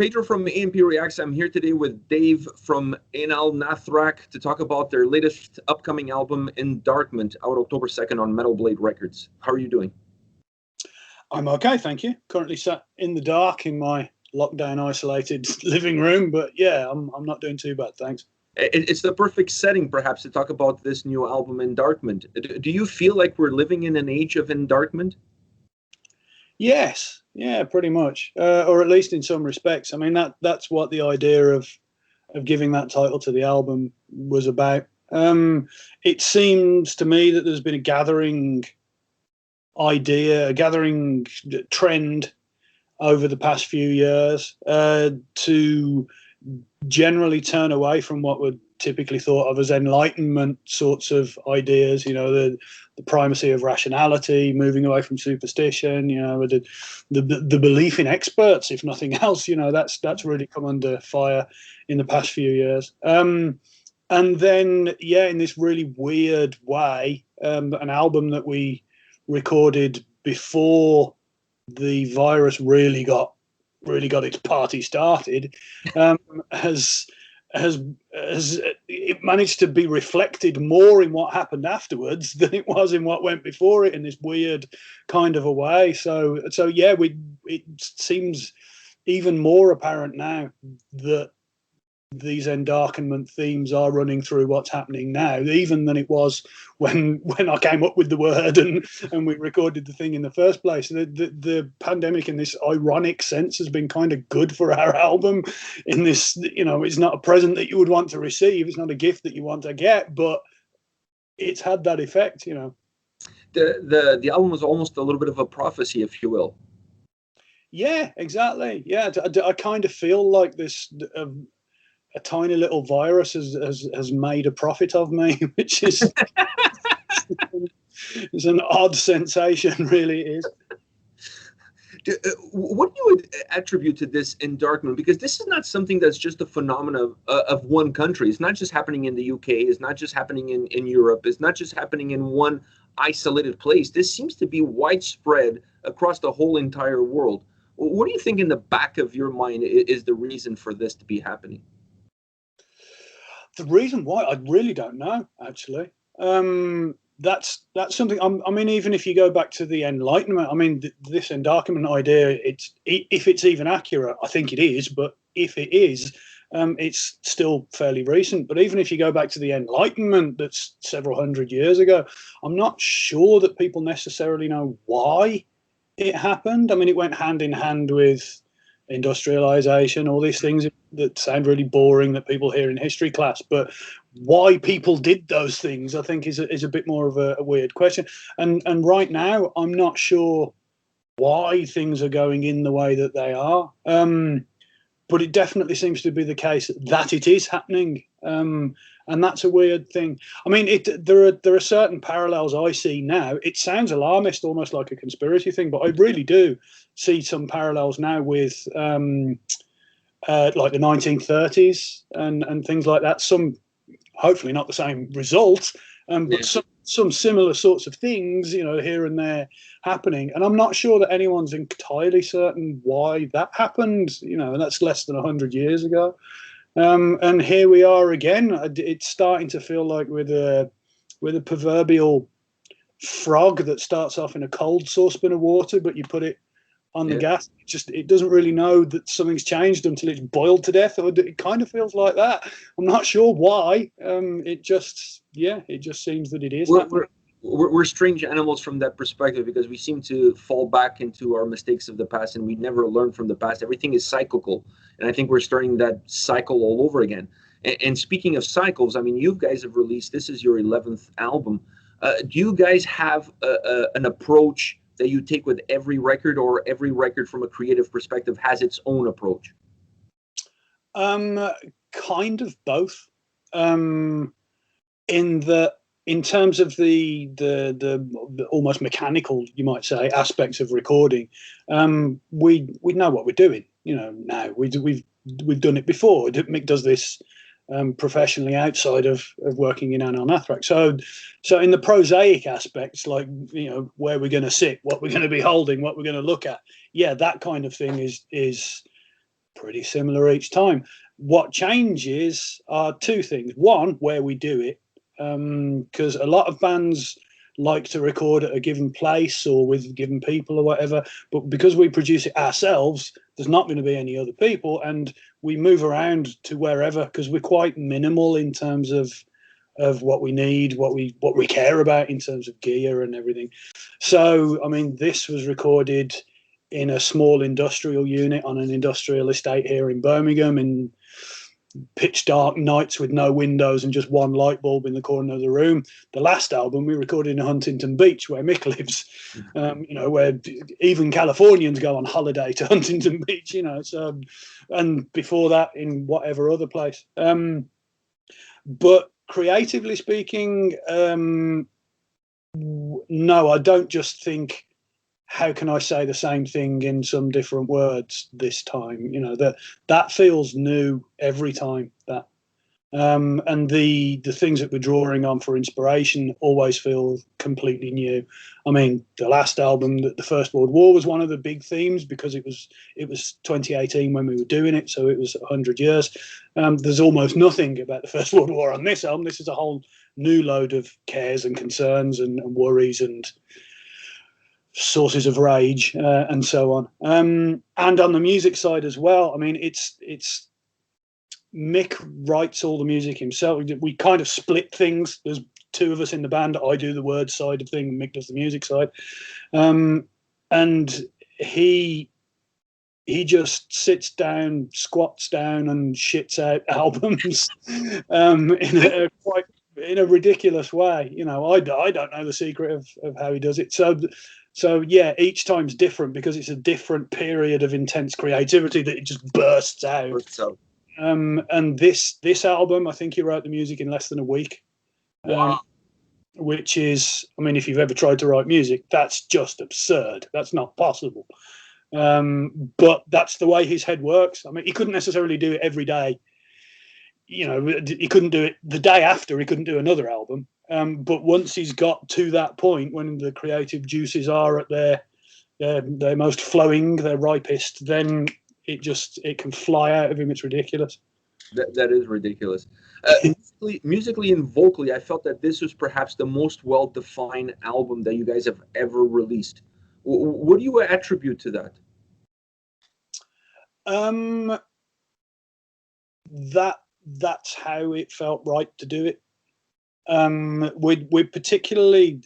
Pedro from A&P-REACTS. I'm here today with Dave from Anaal Nathrakh to talk about their latest upcoming album, Endarkenment, out October 2nd on Metal Blade Records. How are you doing? I'm okay, thank you. Currently sat in the dark in my lockdown isolated living room, but yeah, I'm not doing too bad, thanks. It's the perfect setting, perhaps, to talk about this new album, Endarkenment. Do you feel like we're living in an age of endarkment? Yes, yeah, pretty much, or at least in some respects. I mean, that's what the idea of giving that title to the album was about. It seems to me that there's been a gathering trend over the past few years to generally turn away from what were typically thought of as Enlightenment sorts of ideas, you know, the primacy of rationality, moving away from superstition, you know, the belief in experts, if nothing else, you know, that's really come under fire in the past few years. And then, yeah, in this really weird way, an album that we recorded before the virus really got its party started, has it managed to be reflected more in what happened afterwards than it was in what went before it, in this weird kind of a way. So yeah, it seems even more apparent now that these Endarkenment themes are running through what's happening now, even than it was when I came up with the word and we recorded the thing in the first place. The pandemic, in this ironic sense, has been kind of good for our album. In this, you know, it's not a present that you would want to receive, it's not a gift that you want to get, but it's had that effect, you know. The album was almost a little bit of a prophecy, if you will. Yeah, exactly. Yeah, I kind of feel like this. A tiny little virus has made a profit of me, which is it's an odd sensation, really it is. What do you would attribute to this Endarkenment? Because this is not something that's just a phenomenon of one country. It's not just happening in the UK. It's not just happening in Europe. It's not just happening in one isolated place. This seems to be widespread across the whole entire world. What do you think in the back of your mind is the reason for this to be happening? The reason why, I really don't know, actually. That's something. I mean, even if you go back to the Enlightenment, I mean, this Endarkenment idea, if it's even accurate, I think it is. But if it is, it's still fairly recent. But even if you go back to the Enlightenment, that's several hundred years ago, I'm not sure that people necessarily know why it happened. I mean, it went hand in hand with industrialization, all these things that sound really boring that people hear in history class, but why people did those things, I think, is a bit more of a weird question. And right now, I'm not sure why things are going in the way that they are. But it definitely seems to be the case that it is happening. And that's a weird thing. I mean, there are certain parallels I see now. It sounds alarmist, almost like a conspiracy thing, but I really do see some parallels now with like the 1930s and things like that. Some, hopefully not the same results, but some similar sorts of things, you know, here and there happening. And I'm not sure that anyone's entirely certain why that happened, you know, and that's less than 100 years ago. And here we are again. It's starting to feel like with a proverbial frog that starts off in a cold saucepan of water, but you put it on the gas. It doesn't really know that something's changed until it's boiled to death. Or it kind of feels like that. I'm not sure why. It just seems that it is. We're strange animals from that perspective, because we seem to fall back into our mistakes of the past and we never learn from the past. Everything is cyclical. And I think we're starting that cycle all over again. And speaking of cycles, I mean, you guys have released, this is your 11th album. Do you guys have an approach that you take with every record, or every record from a creative perspective has its own approach? Kind of both. In terms of the almost mechanical, you might say, aspects of recording, we know what we're doing. You know, now we've done it before. Mick does this professionally outside of working in Anaal Nathrakh. So in the prosaic aspects, like, you know, where we're going to sit, what we're going to be holding, what we're going to look at, yeah, that kind of thing is pretty similar each time. What changes are two things. One, where we do it, because a lot of bands like to record at a given place or with given people or whatever, but because we produce it ourselves, there's not going to be any other people, and we move around to wherever because we're quite minimal in terms of what we need, what we care about in terms of gear and everything. So, I mean, this was recorded in a small industrial unit on an industrial estate here in Birmingham in pitch dark nights with no windows and just one light bulb in the corner of the room. The last album we recorded in Huntington Beach, where Mick lives, where even Californians go on holiday to Huntington Beach, So, and before that in whatever other place. But creatively speaking, no, I don't just think, how can I say the same thing in some different words this time? That feels new every time. That and the things that we're drawing on for inspiration always feel completely new. I mean, the last album, the First World War, was one of the big themes because it was 2018 when we were doing it, so it was 100 years. There's almost nothing about the First World War on this album. This is a whole new load of cares and concerns and worries and sources of rage and so on. And on the music side as well, I mean, it's Mick writes all the music himself. We kind of split things. There's two of us in the band. I do the word side of thing, Mick does the music side. And he just sits down, squats down, and shits out albums in a ridiculous way. I don't know the secret of how he does it. So yeah, each time's different because it's a different period of intense creativity that it just bursts out. And this album, I think he wrote the music in less than a week. Wow. Which is, I mean, if you've ever tried to write music, that's just absurd. That's not possible. But that's the way his head works. I mean, he couldn't necessarily do it every day. He couldn't do it the day after. He couldn't do another album. But once he's got to that point when the creative juices are at their most flowing, their ripest, then it can fly out of him. It's ridiculous. That is ridiculous. Musically and vocally, I felt that this was perhaps the most well-defined album that you guys have ever released. What do you attribute to that? That's how it felt right to do it. We're particularly,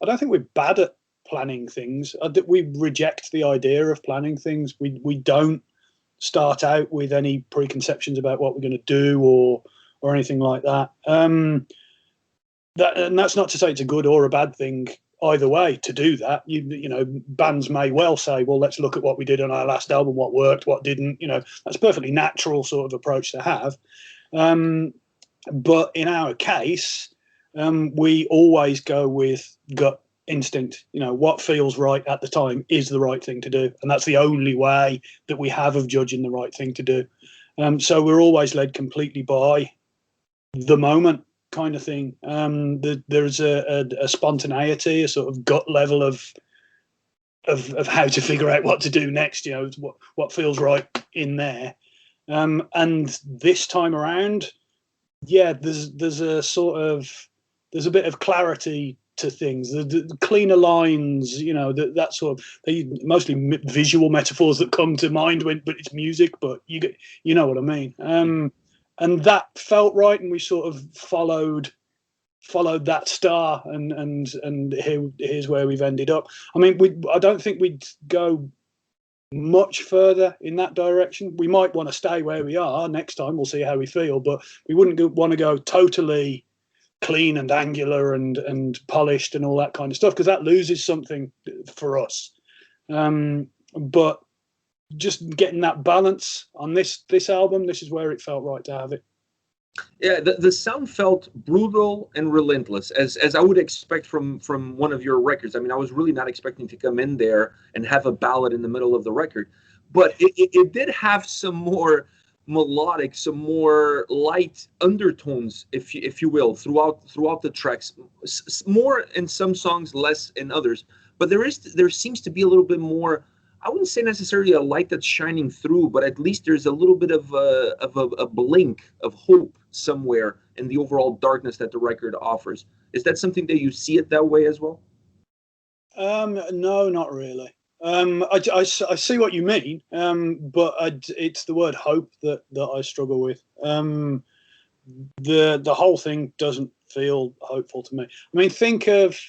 I don't think we're bad at planning things. We reject the idea of planning things. We don't start out with any preconceptions about what we're going to do or anything like that. And that's not to say it's a good or a bad thing either way to do that. Bands may well say, well, let's look at what we did on our last album, what worked, what didn't. That's a perfectly natural sort of approach to have. But in our case, we always go with gut instinct. What feels right at the time is the right thing to do, and that's the only way that we have of judging the right thing to do. So we're always led completely by the moment kind of thing. There's a spontaneity, a sort of gut level of how to figure out what to do next. What feels right in there. And this time around, yeah, there's a bit of clarity to things, the cleaner lines, that sort of, mostly visual metaphors that come to mind but it's music, but you know what I mean. And that felt right, and we sort of followed that star, and here's where we've ended up. I mean, I don't think we'd go much further in that direction. We might want to stay where we are next time. We'll see how we feel, but we wouldn't want to go totally clean and angular and polished and all that kind of stuff, because that loses something for us. But just getting that balance on this album, this is where it felt right to have it. Yeah, the sound felt brutal and relentless, as I would expect from one of your records. I mean, I was really not expecting to come in there and have a ballad in the middle of the record, but it did have some more melodic, some more light undertones, if you will, throughout the tracks. More in some songs, less in others. But there seems to be a little bit more, I wouldn't say necessarily a light that's shining through, but at least there's a little bit of a blink of hope somewhere in the overall darkness that the record offers. Is that something that you see it that way as well? No, not really. I see what you mean, but it's the word hope that I struggle with. The whole thing doesn't feel hopeful to me. I mean, think of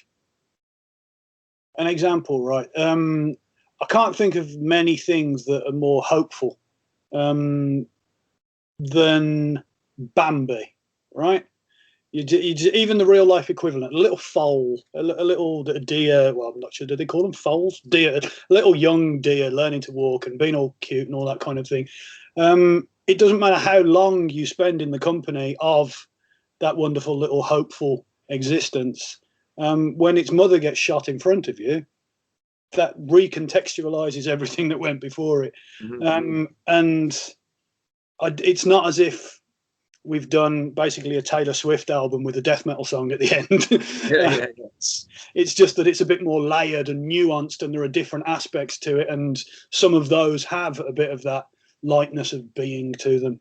an example, right? I can't think of many things that are more hopeful than Bambi, right? Even the real life equivalent, a little foal, a little deer. Well, I'm not sure. Do they call them foals? Deer, a little young deer learning to walk and being all cute and all that kind of thing. It doesn't matter how long you spend in the company of that wonderful little hopeful existence. When its mother gets shot in front of you, that recontextualizes everything that went before it. And it's not as if we've done basically a Taylor Swift album with a death metal song at the end. Yeah. It's just that it's a bit more layered and nuanced, and there are different aspects to it, and some of those have a bit of that lightness of being to them.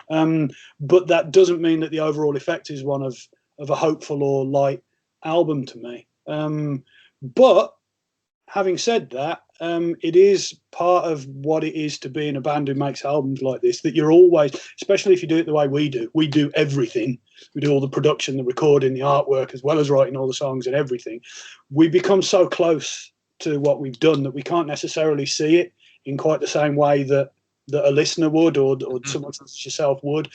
But that doesn't mean that the overall effect is one of a hopeful or light album to me. But having said that, it is part of what it is to be in a band who makes albums like this, that you're always, especially if you do it the way we do everything. We do all the production, the recording, the artwork, as well as writing all the songs and everything. We become so close to what we've done that we can't necessarily see it in quite the same way that a listener would, or someone such as yourself would.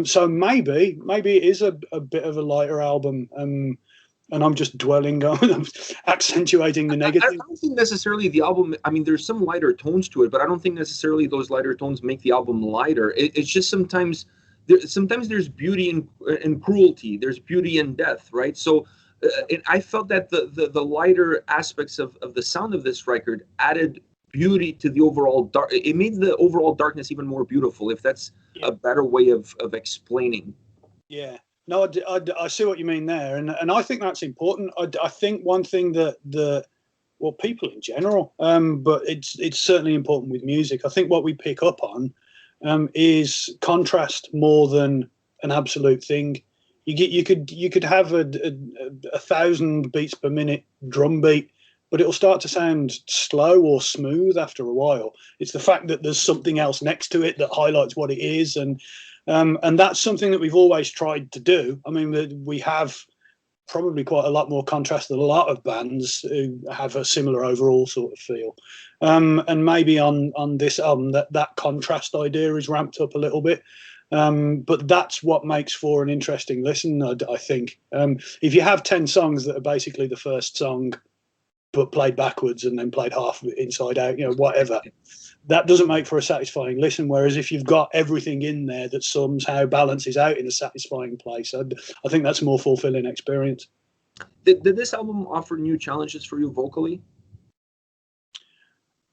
So maybe it is a bit of a lighter album. And I'm just dwelling on, accentuating the negative. I don't think necessarily the album, I mean, there's some lighter tones to it, but I don't think necessarily those lighter tones make the album lighter. It's just sometimes there's beauty in cruelty, there's beauty in death, right? So I felt that the lighter aspects of the sound of this record added beauty to the overall dark. It made the overall darkness even more beautiful, if that's a better way of explaining. Yeah. No, I see what you mean there, and I think that's important. I think one thing that well, people in general, but it's certainly important with music. I think what we pick up on is contrast more than an absolute thing. You could have a 1,000 beats per minute drum beat, but it'll start to sound slow or smooth after a while. It's the fact that there's something else next to it that highlights what it is, and that's something that we've always tried to do. I mean, we have probably quite a lot more contrast than a lot of bands who have a similar overall sort of feel. And maybe on this album, that contrast idea is ramped up a little bit. But that's what makes for an interesting listen, I think. If you have 10 songs that are basically the first song, but played backwards and then played half inside out, whatever, that doesn't make for a satisfying listen. Whereas if you've got everything in there that somehow balances out in a satisfying place, I think that's a more fulfilling experience. Did this album offer new challenges for you vocally?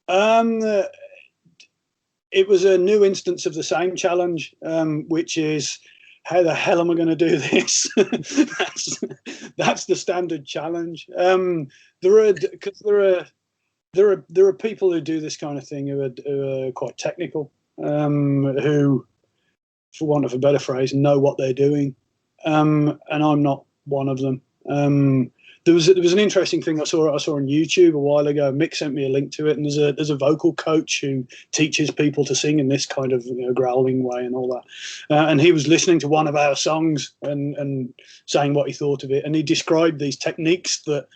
It was a new instance of the same challenge, which is, how the hell am I going to do this? That's the standard challenge. There are people who do this kind of thing who are quite technical, who, for want of a better phrase, know what they're doing, and I'm not one of them. There was an interesting thing I saw on YouTube a while ago. Mick sent me a link to it, and there's a vocal coach who teaches people to sing in this kind of growling way and all that. And he was listening to one of our songs and saying what he thought of it, and he described these techniques that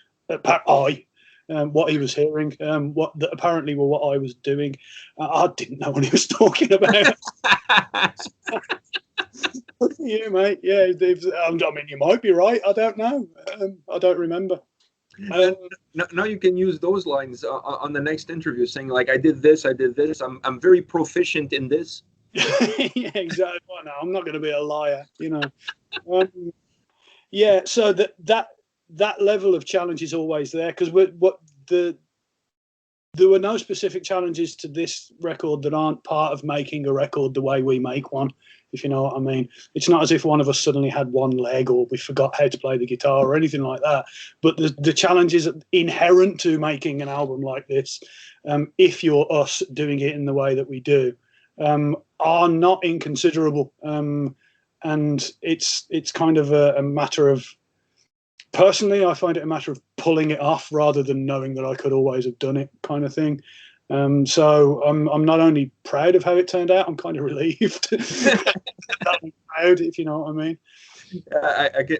what he was hearing, what that apparently were what I was doing. I didn't know what he was talking about. Yeah, mate. Yeah, I mean, you might be right. I don't know. I don't remember. Now you can use those lines on the next interview, saying like, "I did this. I'm very proficient in this." Yeah, exactly. Well, no, I'm not going to be a liar, Yeah, so that level of challenge is always there, because the there were no specific challenges to this record that aren't part of making a record the way we make one, if you know what I mean. It's not as if one of us suddenly had one leg or we forgot how to play the guitar or anything like that. But the challenges inherent to making an album like this, if you're us doing it in the way that we do, are not inconsiderable. And it's kind of a matter of, personally, I find it a matter of pulling it off rather than knowing that I could always have done it, kind of thing. So I'm not only proud of how it turned out, I'm kind of relieved. I'm proud, if you know what I mean.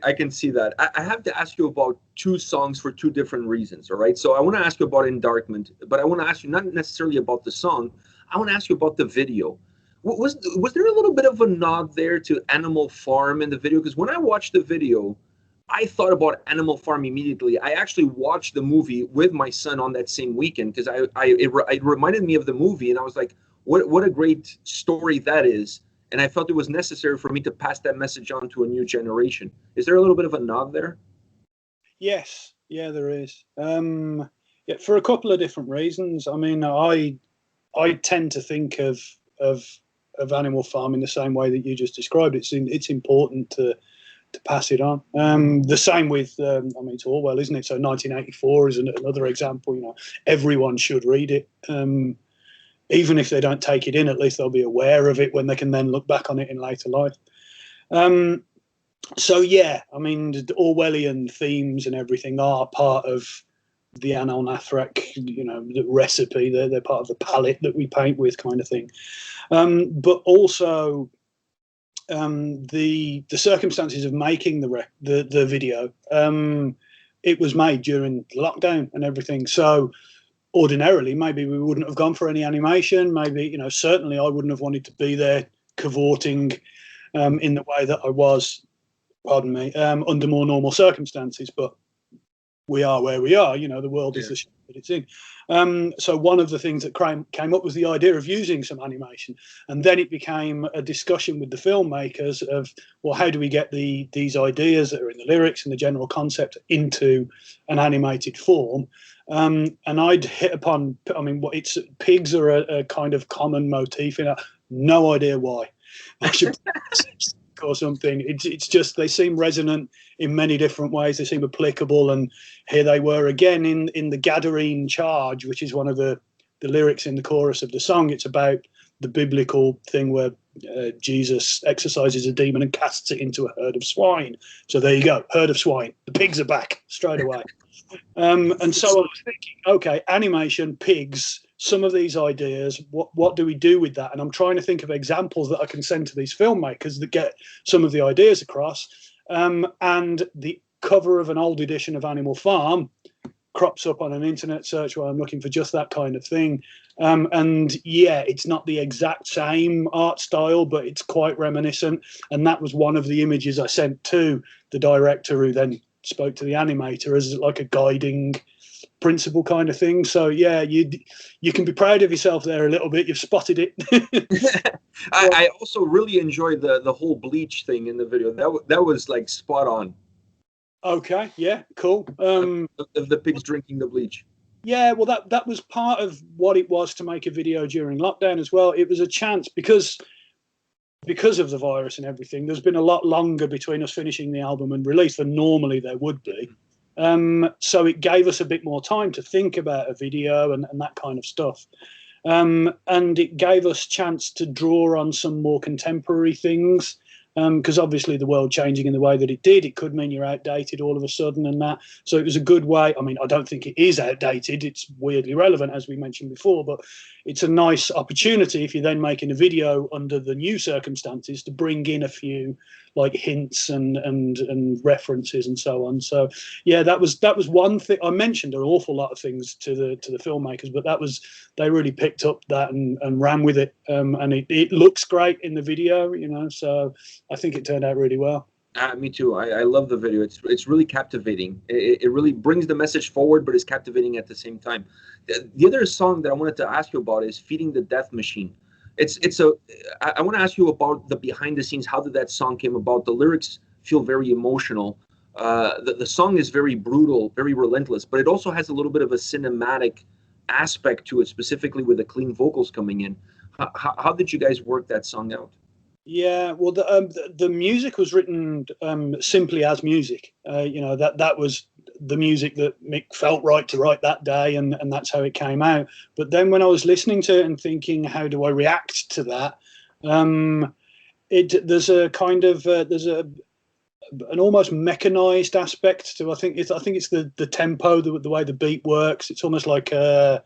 I can see that. I have to ask you about two songs for two different reasons, all right? So I want to ask you about Endarkenment, but I want to ask you not necessarily about the song. I want to ask you about the video. Was there a little bit of a nod there to Animal Farm in the video? Because when I watched the video, I thought about Animal Farm immediately. I actually watched the movie with my son on that same weekend because it reminded me of the movie, and I was like, what a great story that is. And I felt it was necessary for me to pass that message on to a new generation. Is there a little bit of a nod there? Yes, yeah, there is. Yeah, for a couple of different reasons. I mean, I tend to think of Animal Farm in the same way that you just described. It's important to pass it on. The same with, I mean, it's Orwell, isn't it? So 1984 is another example. You know, everyone should read it. Even if they don't take it in, at least they'll be aware of it when they can then look back on it in later life. So yeah, I mean, the Orwellian themes and everything are part of the Anaal Nathrakh, you know, the recipe. They're part of the palette that we paint with, kind of thing. But also the circumstances of making the video. It was made during lockdown and everything, so ordinarily maybe we wouldn't have gone for any animation. Maybe, you know, certainly I wouldn't have wanted to be there cavorting in the way that I was, pardon me, under more normal circumstances. But we are where we are, you know, the world is the shape that it's in. So one of the things that came up was the idea of using some animation, and then it became a discussion with the filmmakers of, well, how do we get these ideas that are in the lyrics and the general concept into an animated form? And I'd hit upon, I mean, pigs are a kind of common motif in it. No idea why. I should or something. It's just they seem resonant in many different ways. They seem applicable, and here they were again in the Gadarene charge, which is one of the lyrics in the chorus of the song. It's about the biblical thing where Jesus exorcises a demon and casts it into a herd of swine. So there you go, herd of swine. The pigs are back straight away. And so I was thinking, okay, animation, pigs, some of these ideas, what do we do with that? And I'm trying to think of examples that I can send to these filmmakers that get some of the ideas across. And the cover of an old edition of Animal Farm crops up on an internet search where I'm looking for just that kind of thing. And yeah, it's not the exact same art style, but it's quite reminiscent. And that was one of the images I sent to the director, who then spoke to the animator as like a guiding principle kind of thing. So yeah, you can be proud of yourself there a little bit. You've spotted it. I also really enjoyed the whole bleach thing in the video. That was like spot on. Okay, yeah, cool. Of the pigs drinking the bleach. Yeah, well, that was part of what it was to make a video during lockdown as well. It was a chance because of the virus and everything. There's been a lot longer between us finishing the album and release than normally there would be. So it gave us a bit more time to think about a video and that kind of stuff. And it gave us chance to draw on some more contemporary things. Because obviously the world changing in the way that it did, it could mean you're outdated all of a sudden and that. So it was a good way. I mean, I don't think it is outdated. It's weirdly relevant, as we mentioned before, but it's a nice opportunity if you're then making a video under the new circumstances to bring in a few like hints and references and so on. So yeah, that was one thing. I mentioned an awful lot of things to the filmmakers, but they really picked up that and ran with it. And it looks great in the video, you know, so I think it turned out really well. Me too. I love the video. It's really captivating. It really brings the message forward, but it's captivating at the same time. The other song that I wanted to ask you about is "Feeding the Death Machine." I want to ask you about the behind the scenes. How did that song came about? The lyrics feel very emotional. The song is very brutal, very relentless, but it also has a little bit of a cinematic aspect to it, specifically with the clean vocals coming in. How did you guys work that song out? Yeah, well, the music was written simply as music. You know, that was the music that Mick felt right to write that day, and that's how it came out. But then when I was listening to it and thinking, how do I react to that? There's a kind of there's an almost mechanized aspect to. I think it's the tempo, the way the beat works. It's almost like an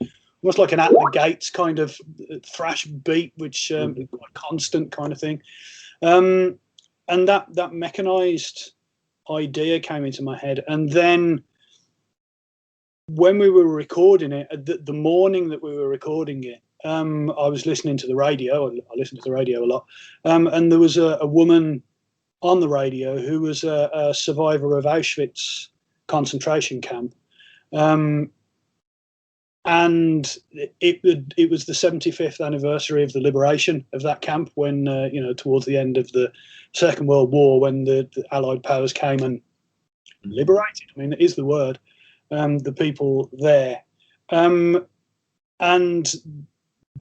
at the gates kind of thrash beat, which quite constant kind of thing. And that mechanized idea came into my head, and then when we were recording it, the morning that we were recording it, I was listening to the radio. I listen to the radio a lot, and there was a woman on the radio who was a survivor of Auschwitz concentration camp. And it was the 75th anniversary of the liberation of that camp, when you know, towards the end of the Second World War, when the Allied powers came and liberated, I mean, it is the word, the people there, and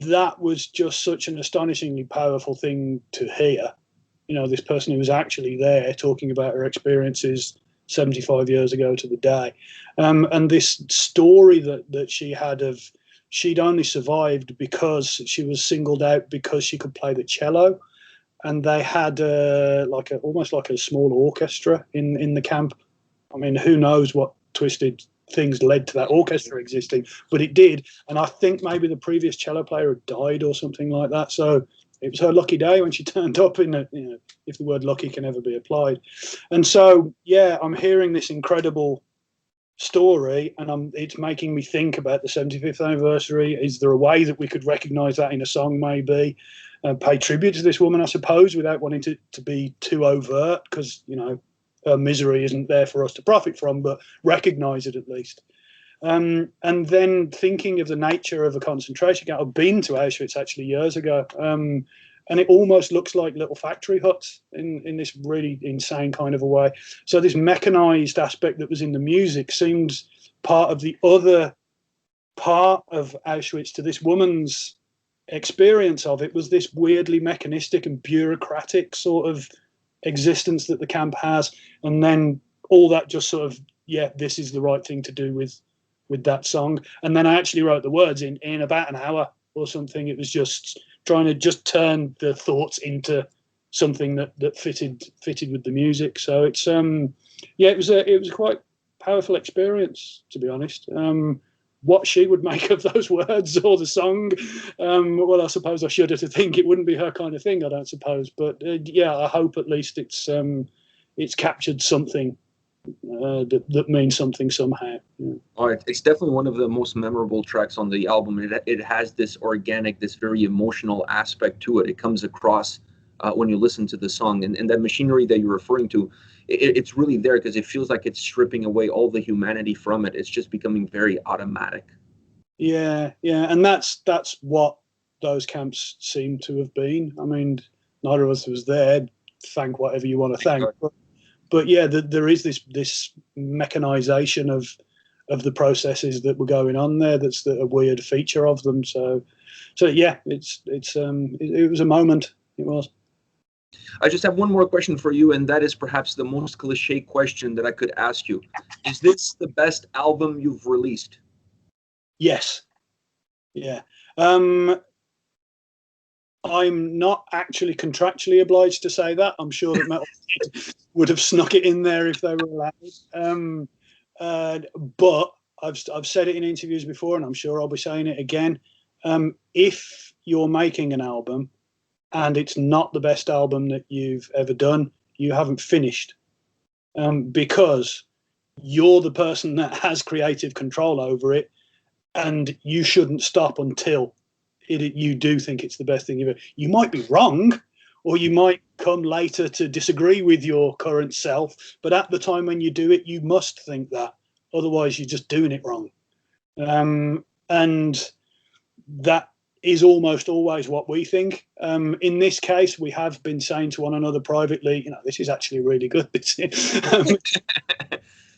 that was just such an astonishingly powerful thing to hear. You know, this person who was actually there talking about her experiences 75 years ago to the day. And this story that she had of, she'd only survived because she was singled out because she could play the cello. And they had almost like a small orchestra in the camp. I mean, who knows what twisted things led to that orchestra existing, but it did. And I think maybe the previous cello player had died or something like that. So it was her lucky day when she turned up, in a, you know, if the word lucky can ever be applied. And so, yeah, I'm hearing this incredible story, and it's making me think about the 75th anniversary. Is there a way that we could recognise that in a song, maybe? Pay tribute to this woman, I suppose, without wanting to be too overt, because, you know, her misery isn't there for us to profit from, but recognise it at least. And then thinking of the nature of a concentration camp. I've been to Auschwitz actually years ago, and it almost looks like little factory huts in this really insane kind of a way. So this mechanized aspect that was in the music seemed part of the other part of Auschwitz to this woman's experience of it, was this weirdly mechanistic and bureaucratic sort of existence that the camp has. And then all that just sort of, yeah, this is the right thing to do with that song. And then I actually wrote the words in about an hour or something. It was just trying to just turn the thoughts into something that fitted with the music. So it's yeah, it was a quite powerful experience, to be honest. What she would make of those words or the song, well, I suppose I shudder to think it wouldn't be her kind of thing, I don't suppose. But yeah, I hope at least it's captured something that means something somehow. Yeah. All right, it's definitely one of the most memorable tracks on the album. It has this organic, this very emotional aspect to it. It comes across when you listen to the song, and that machinery that you're referring to, it's really there because it feels like it's stripping away all the humanity from it. It's just becoming very automatic. Yeah, and that's what those camps seem to have been. I mean, neither of us was there. Thank whatever you want to thank. But yeah, there is this mechanization of the processes that were going on there. That's a weird feature of them. So yeah, it was a moment. It was. I just have one more question for you, and that is perhaps the most cliche question that I could ask you. Is this the best album you've released? Yes. Yeah. I'm not actually contractually obliged to say that. I'm sure that Metal would have snuck it in there if they were allowed. But I've said it in interviews before, and I'm sure I'll be saying it again. If you're making an album and it's not the best album that you've ever done, you haven't finished, because you're the person that has creative control over it, and you shouldn't stop until you do think it's the best thing you've ever. You might be wrong, or you might come later to disagree with your current self, but at the time when you do it, you must think that. Otherwise, you're just doing it wrong. And that is almost always what we think. In this case, we have been saying to one another privately, you know, this is actually really good.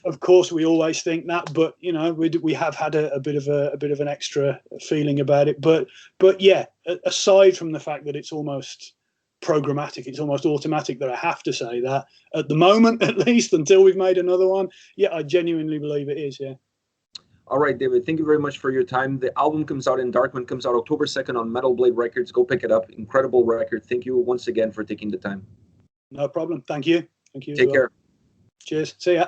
of course, we always think that, but you know, we have had a bit of an extra feeling about it. But yeah, aside from the fact that it's almost programmatic, it's almost automatic that I have to say that at the moment, at least until we've made another one. Yeah, I genuinely believe it is. Yeah. All right, David, thank you very much for your time. The album comes out, Endarkenment comes out October 2nd on Metal Blade Records. Go pick it up. Incredible record. Thank you once again for taking the time. No problem. Thank you. Thank you. Take care. Cheers. See ya.